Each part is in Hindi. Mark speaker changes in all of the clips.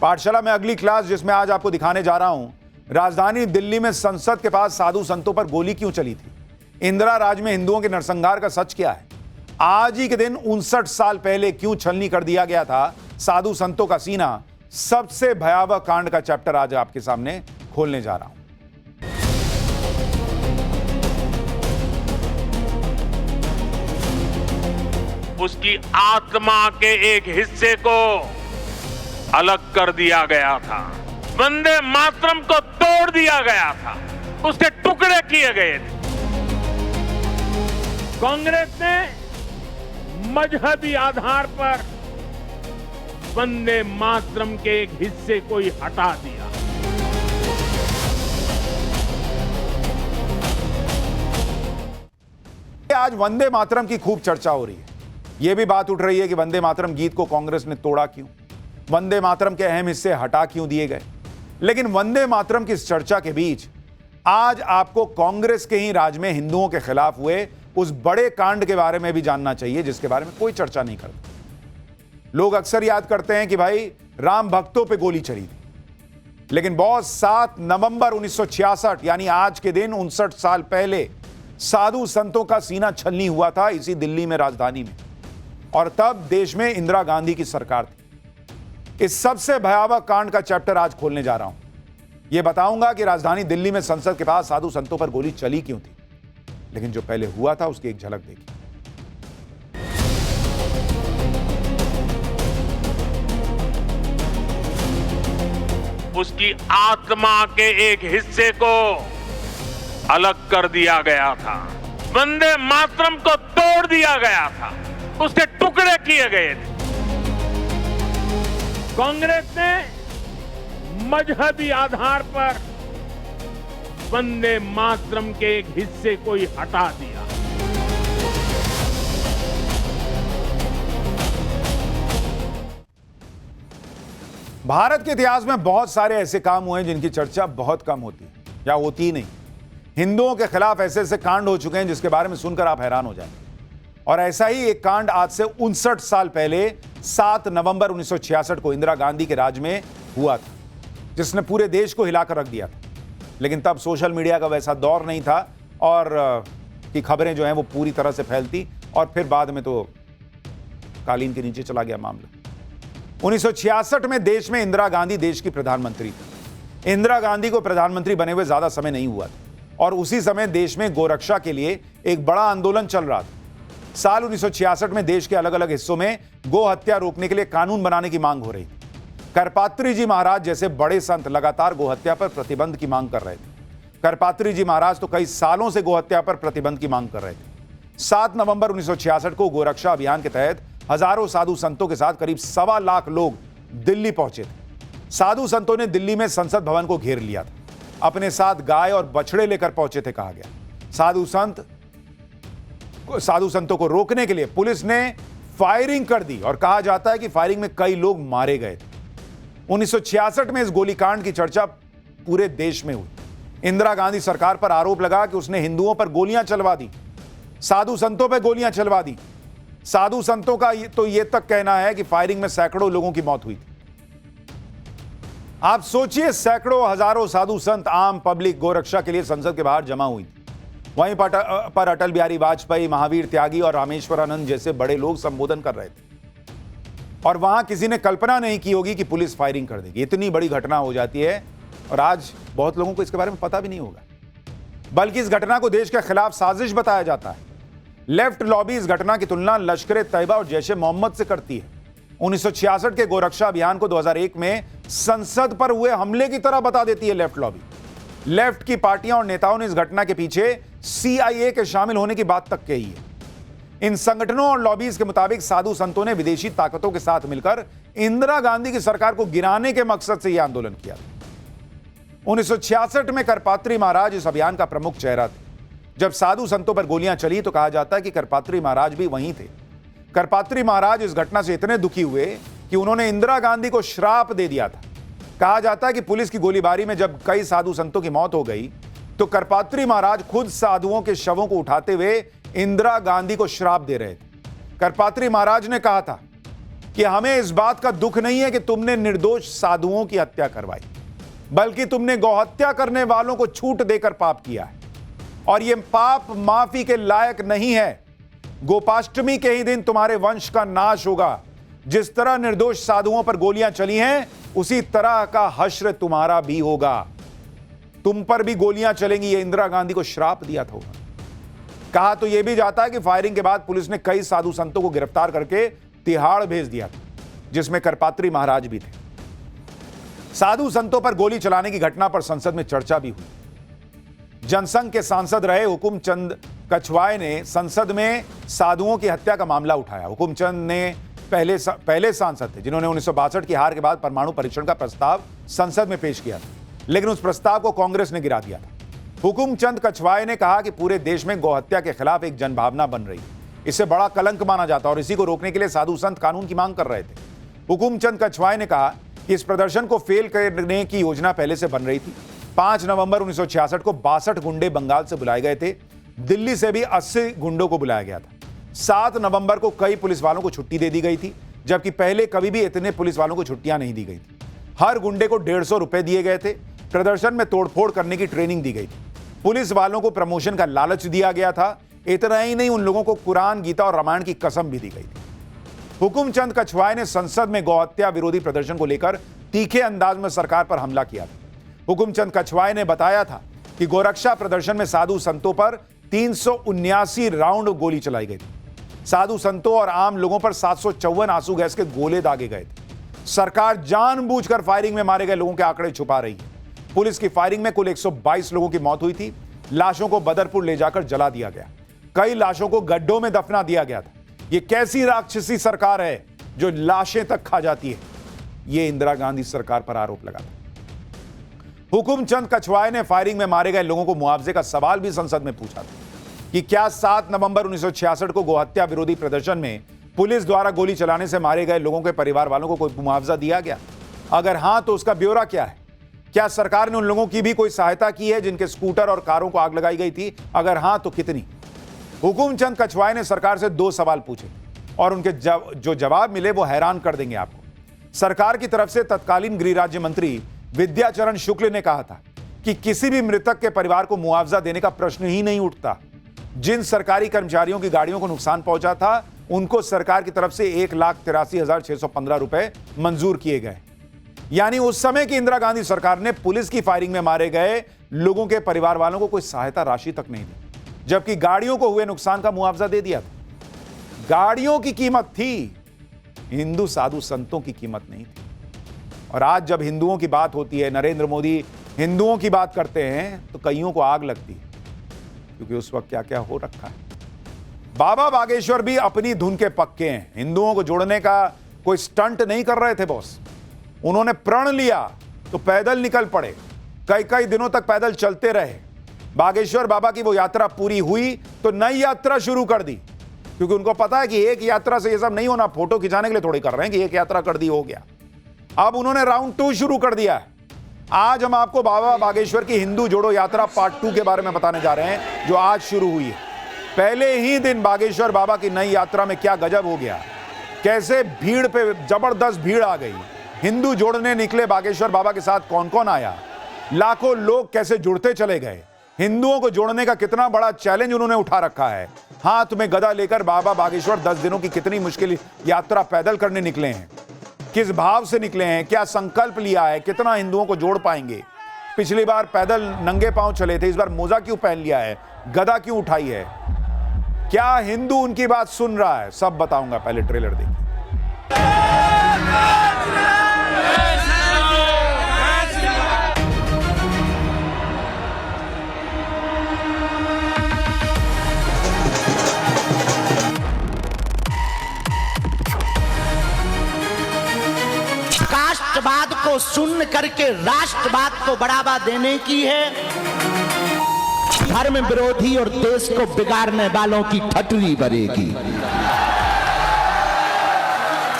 Speaker 1: पाठशाला में अगली क्लास जिसमें आज आपको दिखाने जा रहा हूं, राजधानी दिल्ली में संसद के पास साधु संतों पर गोली क्यों चली थी, इंदिरा राज में हिंदुओं के नरसंहार का सच क्या है, आज ही के दिन 59 साल पहले क्यों छलनी कर दिया गया था साधु संतों का सीना, सबसे भयावह कांड का चैप्टर आज आपके सामने खोलने जा रहा हूं।
Speaker 2: उसकी आत्मा के एक हिस्से को अलग कर दिया गया था, वंदे मातरम को तोड़ दिया गया था, उसके टुकड़े किए गए थे। कांग्रेस ने मजहबी आधार पर वंदे मातरम के एक हिस्से को ही हटा दिया।
Speaker 1: आज वंदे मातरम की खूब चर्चा हो रही है। यह भी बात उठ रही है कि वंदे मातरम गीत को कांग्रेस ने तोड़ा क्यों, वंदे मातरम के अहम हिस्से हटा क्यों दिए गए। लेकिन वंदे मातरम की इस चर्चा के बीच आज आपको कांग्रेस के ही राज में हिंदुओं के खिलाफ हुए उस बड़े कांड के बारे में भी जानना चाहिए जिसके बारे में कोई चर्चा नहीं करता। लोग अक्सर याद करते हैं कि भाई राम भक्तों पे गोली चली थी, लेकिन बॉस 7 नवंबर 1966 यानी आज के दिन 59 साल पहले साधु संतों का सीना छलनी हुआ था इसी दिल्ली में, राजधानी में। और तब देश में इंदिरा गांधी की सरकार थी। इस सबसे भयावह कांड का चैप्टर आज खोलने जा रहा हूं। यह बताऊंगा कि राजधानी दिल्ली में संसद के पास साधु संतों पर गोली चली क्यों थी, लेकिन जो पहले हुआ था उसकी एक झलक देखिए।
Speaker 2: उसकी आत्मा के एक हिस्से को अलग कर दिया गया था, वंदे मातरम को तोड़ दिया गया था, उसके टुकड़े किए गए थे। कांग्रेस ने मजहबी आधार पर वंदे मातरम के एक हिस्से को ही हटा दिया।
Speaker 1: भारत के इतिहास में बहुत सारे ऐसे काम हुए हैं जिनकी चर्चा बहुत कम होती है या होती ही नहीं। हिंदुओं के खिलाफ ऐसे ऐसे कांड हो चुके हैं जिसके बारे में सुनकर आप हैरान हो जाएंगे। और ऐसा ही एक कांड आज से 59 साल पहले 7 नवंबर 1966 को इंदिरा गांधी के राज में हुआ था, जिसने पूरे देश को हिलाकर रख दिया था। लेकिन तब सोशल मीडिया का वैसा दौर नहीं था और की खबरें जो हैं वो पूरी तरह से फैलती, और फिर बाद में तो कालीन के नीचे चला गया मामला। 1966 में देश में इंदिरा गांधी देश की प्रधानमंत्री थी। इंदिरा गांधी को प्रधानमंत्री बने हुए ज्यादा समय नहीं हुआ था और उसी समय देश में गोरक्षा के लिए एक बड़ा आंदोलन चल रहा था। साल 1966 में देश के अलग अलग हिस्सों में गो हत्या रोकने के लिए कानून बनाने की मांग हो रही थी। करपात्री जी महाराज जैसे बड़े संत लगातार गो हत्या पर प्रतिबंध की मांग कर रहे थे। करपात्री जी महाराज तो कई सालों से गो हत्या पर प्रतिबंध की मांग कर रहे थे। 7 नवंबर 1966 को गोरक्षा अभियान के तहत हजारों साधु संतों के साथ करीब 1.25 लाख लोग दिल्ली पहुंचे थे। साधु संतों ने दिल्ली में संसद भवन को घेर लिया था। अपने साथ गाय और बछड़े लेकर पहुंचे थे, कहा गया। साधु संतों को रोकने के लिए पुलिस ने फायरिंग कर दी और कहा जाता है कि फायरिंग में कई लोग मारे गए थे। 1966 में इस गोलीकांड की चर्चा पूरे देश में हुई। इंदिरा गांधी सरकार पर आरोप लगा कि उसने हिंदुओं पर गोलियां चलवा दी, साधु संतों पर गोलियां चलवा दी। साधु संतों का तो यह तक कहना है कि फायरिंग में सैकड़ों लोगों की मौत हुई थी। आप सोचिए, सैकड़ों हजारों साधु संत आम पब्लिक गोरक्षा के लिए संसद के बाहर जमा हुई थी। वहीं पर अटल बिहारी वाजपेयी, महावीर त्यागी और रामेश्वरानंद जैसे बड़े लोग संबोधन कर रहे थे। और वहां किसी ने कल्पना नहीं की होगी कि पुलिस फायरिंग कर देगी। इतनी बड़ी घटना हो जाती है और आज बहुत लोगों को इसके बारे में पता भी नहीं होगा, बल्कि इस घटना को देश के खिलाफ साजिश बताया जाता है। लेफ्ट लॉबी इस घटना की तुलना लश्कर तैयबा और जैश ए मोहम्मद से करती है। 1966 के गोरक्षा अभियान को 2001 में संसद पर हुए हमले की तरह बता देती है लेफ्ट लॉबी। लेफ्ट की पार्टियां और नेताओं ने इस घटना के पीछे CIA के शामिल होने की बात तक कही है। इन संगठनों और लॉबीज के मुताबिक साधु संतों ने विदेशी ताकतों के साथ मिलकर इंदिरा गांधी की सरकार को गिराने के मकसद से यह आंदोलन किया। 1966 में करपात्री महाराज इस अभियान का प्रमुख चेहरा थे। जब साधु संतों पर गोलियां चली तो कहा जाता है कि करपात्री महाराज भी वहीं थे। करपात्री महाराज इस घटना से इतने दुखी हुए कि उन्होंने इंदिरा गांधी को श्राप दे दिया था। कहा जाता है कि पुलिस की गोलीबारी में जब कई साधु संतों की मौत हो गई तो करपात्री महाराज खुद साधुओं के शवों को उठाते हुए इंदिरा गांधी को श्राप दे रहे थे। करपात्री महाराज ने कहा था कि हमें इस बात का दुख नहीं है कि तुमने निर्दोष साधुओं की हत्या करवाई, बल्कि तुमने गौहत्या करने वालों को छूट देकर पाप किया है और यह पाप माफी के लायक नहीं है। गोपाष्टमी के ही दिन तुम्हारे वंश का नाश होगा। जिस तरह निर्दोष साधुओं पर गोलियां चली हैं, उसी तरह का हश्र तुम्हारा भी होगा। तुम पर भी गोलियां चलेंगी। ये इंदिरा गांधी को श्राप दिया था उन्होंने। कहा तो यह भी जाता है कि फायरिंग के बाद पुलिस ने कई साधु संतों को गिरफ्तार करके तिहाड़ भेज दिया था, जिसमें करपात्री महाराज भी थे। साधु संतों पर गोली चलाने की घटना पर संसद में चर्चा भी हुई। जनसंघ के सांसद रहे हुकुमचंद कछवाए ने संसद में साधुओं की हत्या का मामला उठाया। हुकुमचंद ने पहले सांसद थे जिन्होंने 1962 की हार के बाद परमाणु परीक्षण का प्रस्ताव संसद में पेश किया था, लेकिन उस प्रस्ताव को कांग्रेस ने गिरा दिया था। हुकुमचंद कछवाए ने कहा कि पूरे देश में गौहत्या के खिलाफ एक जनभावना बन रही है, इसे बड़ा कलंक माना जाता और इसी को रोकने के लिए साधु संत कानून की मांग कर रहे थे। हुकुमचंद कछवाए ने कहा कि इस प्रदर्शन को फेल करने की योजना पहले से बन रही थी। 5 नवंबर 1966 को 62 गुंडे बंगाल से बुलाए गए थे। दिल्ली से भी 80 गुंडों को बुलाया गया था। 7 नवंबर को कई पुलिस वालों को छुट्टी दे दी गई थी, जबकि पहले कभी भी इतने पुलिस वालों को छुट्टियां नहीं दी गई थी। हर गुंडे को 150 रुपए दिए गए थे। प्रदर्शन में तोड़फोड़ करने की ट्रेनिंग दी गई थी। पुलिस वालों को प्रमोशन का लालच दिया गया था। इतना ही नहीं, उन लोगों को कुरान, गीता और रामायण की कसम भी दी गई थी। हुकुमचंद कछवाए ने संसद में गौहत्या विरोधी प्रदर्शन को लेकर तीखे अंदाज में सरकार पर हमला किया था। हुकुमचंद कछवाए ने बताया था कि गोरक्षा प्रदर्शन में साधु संतों पर 379 राउंड गोली चलाई गई थी। साधु संतों और आम लोगों पर 754 आंसू गैस के गोले दागे गए थे। सरकार जानबूझकर फायरिंग में मारे गए लोगों के आंकड़े छुपा रही है। पुलिस की फायरिंग में कुल 122 लोगों की मौत हुई थी। लाशों को बदरपुर ले जाकर जला दिया गया। कई लाशों को गड्ढों में दफना दिया गया था। यह कैसी राक्षसी सरकार है जो लाशें तक खा जाती है? यह इंदिरा गांधी सरकार पर आरोप लगा था। हुकुमचंद कछवाए ने फायरिंग में मारे गए लोगों को मुआवजे का सवाल भी संसद में पूछा था कि क्या 7 नवंबर 1966 को गौहत्या विरोधी प्रदर्शन में पुलिस द्वारा गोली चलाने से मारे गए लोगों के परिवार वालों को कोई मुआवजा दिया गया? अगर हां, तो उसका ब्यौरा क्या है? क्या सरकार ने उन लोगों की भी कोई सहायता की है जिनके स्कूटर और कारों को आग लगाई गई थी? अगर हां, तो कितनी? हुकुमचंद कछवाए ने सरकार से 2 सवाल पूछे और उनके जो जवाब मिले वो हैरान कर देंगे आपको। सरकार की तरफ से तत्कालीन गृह राज्य मंत्री विद्याचरण शुक्ल ने कहा था कि किसी भी मृतक के परिवार को मुआवजा देने का प्रश्न ही नहीं उठता। जिन सरकारी कर्मचारियों की गाड़ियों को नुकसान पहुंचा था, उनको सरकार की तरफ से 1,83,615 रुपए मंजूर किए गए। यानी उस समय की इंदिरा गांधी सरकार ने पुलिस की फायरिंग में मारे गए लोगों के परिवार वालों को कोई सहायता राशि तक नहीं दी, जबकि गाड़ियों को हुए नुकसान का मुआवजा दे दिया था। गाड़ियों की कीमत थी, हिंदू साधु संतों की कीमत नहीं थी। और आज जब हिंदुओं की बात होती है, नरेंद्र मोदी हिंदुओं की बात करते हैं, तो कईयों को आग लगती है, क्योंकि उस वक्त क्या क्या हो रखा है। बाबा बागेश्वर भी अपनी धुन के पक्के हैं। हिंदुओं को जोड़ने का कोई स्टंट नहीं कर रहे थे बॉस। उन्होंने प्रण लिया तो पैदल निकल पड़े, कई दिनों तक पैदल चलते रहे। बागेश्वर बाबा की वो यात्रा पूरी हुई तो नई यात्रा शुरू कर दी, क्योंकि उनको पता है कि एक यात्रा से ये सब नहीं होना। फोटो खिंचाने के लिए थोड़ी कर रहे हैं कि एक यात्रा कर दी हो गया। अब उन्होंने राउंड 2 शुरू कर दिया है। आज हम आपको बाबा बागेश्वर की हिंदू जोड़ो यात्रा पार्ट 2 के बारे में बताने जा रहे हैं, जो आज शुरू हुई है। पहले ही दिन बागेश्वर बाबा की नई यात्रा में क्या गजब हो गया, कैसे भीड़ पे जबरदस्त भीड़ आ गई। हिंदू जोड़ने निकले बागेश्वर बाबा के साथ कौन कौन आया, लाखों लोग कैसे जुड़ते चले गए। हिंदुओं को जोड़ने का कितना बड़ा चैलेंज उन्होंने उठा रखा है। हाथ में गदा लेकर बाबा बागेश्वर 10 दिनों की कितनी मुश्किल यात्रा पैदल करने निकले हैं, किस भाव से निकले हैं, क्या संकल्प लिया है, कितना हिंदुओं को जोड़ पाएंगे। पिछली बार पैदल नंगे पांव चले थे, इस बार मोजा क्यों पहन लिया है, गदा क्यों उठाई है, क्या हिंदू उनकी बात सुन रहा है, सब बताऊंगा। पहले ट्रेलर देखिए।
Speaker 3: राष्ट्रवाद को सुन करके राष्ट्रवाद को बढ़ावा देने की है, धर्म विरोधी और देश को बिगाड़ने वालों की ठटरी भरेगी।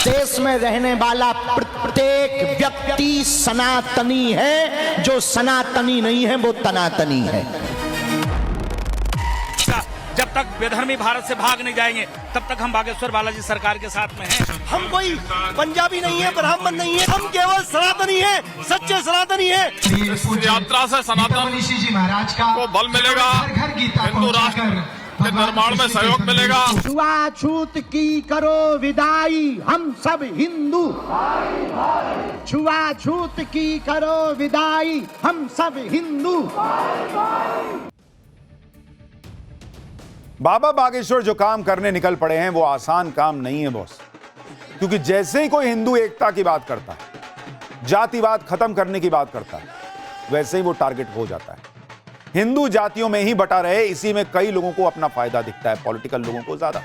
Speaker 3: देश में रहने वाला प्रत्येक व्यक्ति सनातनी है, जो सनातनी नहीं है वो तनातनी है।
Speaker 2: जब
Speaker 4: तक बेधर्मी भारत से भाग नहीं जाएंगे, तब तक हम बागेश्वर बालाजी सरकार के साथ में हैं।
Speaker 5: हम कोई पंजाबी नहीं है, ब्राह्मण नहीं है, हम केवल सनातनी है, सच्चे सनातनी है।
Speaker 6: इस यात्रा से सनातन जी महाराज का को बल मिलेगा, हिंदू राष्ट्र के निर्माण में सहयोग मिलेगा।
Speaker 3: छुआछूत की करो विदाई, हम सब हिंदू। छुआछूत की करो विदाई, हम सब हिंदू।
Speaker 1: बाबा बागेश्वर जो काम करने निकल पड़े हैं वो आसान काम नहीं है बॉस, क्योंकि जैसे ही कोई हिंदू एकता की बात करता है, जातिवाद खत्म करने की बात करता है, वैसे ही वो टारगेट हो जाता है। हिंदू जातियों में ही बटा रहे, इसी में कई लोगों को अपना फायदा दिखता है, पॉलिटिकल लोगों को ज्यादा।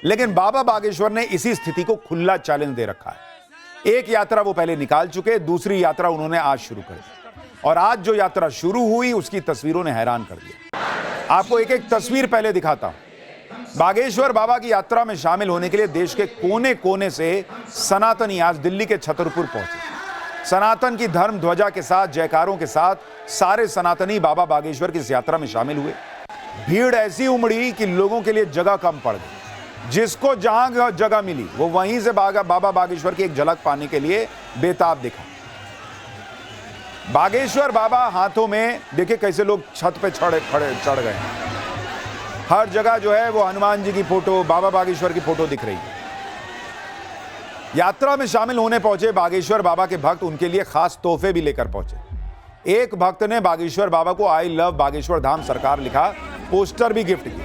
Speaker 1: लेकिन बाबा बागेश्वर ने इसी स्थिति को खुला चैलेंज दे रखा है। एक यात्रा वो पहले निकाल चुके, दूसरी यात्रा उन्होंने आज शुरू करी, और आज जो यात्रा शुरू हुई उसकी तस्वीरों ने हैरान कर दिया। आपको एक एक तस्वीर पहले दिखाता हूं। बागेश्वर बाबा की यात्रा में शामिल होने के लिए देश के कोने कोने से सनातनी आज दिल्ली के छतरपुर पहुंचे। सनातन की धर्म ध्वजा के साथ, जयकारों के साथ सारे सनातनी बाबा बागेश्वर की इस यात्रा में शामिल हुए। भीड़ ऐसी उमड़ी कि लोगों के लिए जगह कम पड़ गई। जिसको जहां जगह मिली वो वहीं से बाबा बागेश्वर की एक झलक पाने के लिए बेताब दिखा। बागेश्वर बाबा हाथों में देखिए कैसे लोग छत पे चढ़ गए। हर जगह जो है वो हनुमान जी की फोटो, बाबा बागेश्वर की फोटो दिख रही है। यात्रा में शामिल होने पहुंचे बागेश्वर बाबा के भक्त उनके लिए खास तोहफे भी लेकर पहुंचे। एक भक्त ने बागेश्वर बाबा को आई लव बागेश्वर धाम सरकार लिखा पोस्टर भी गिफ्ट किया।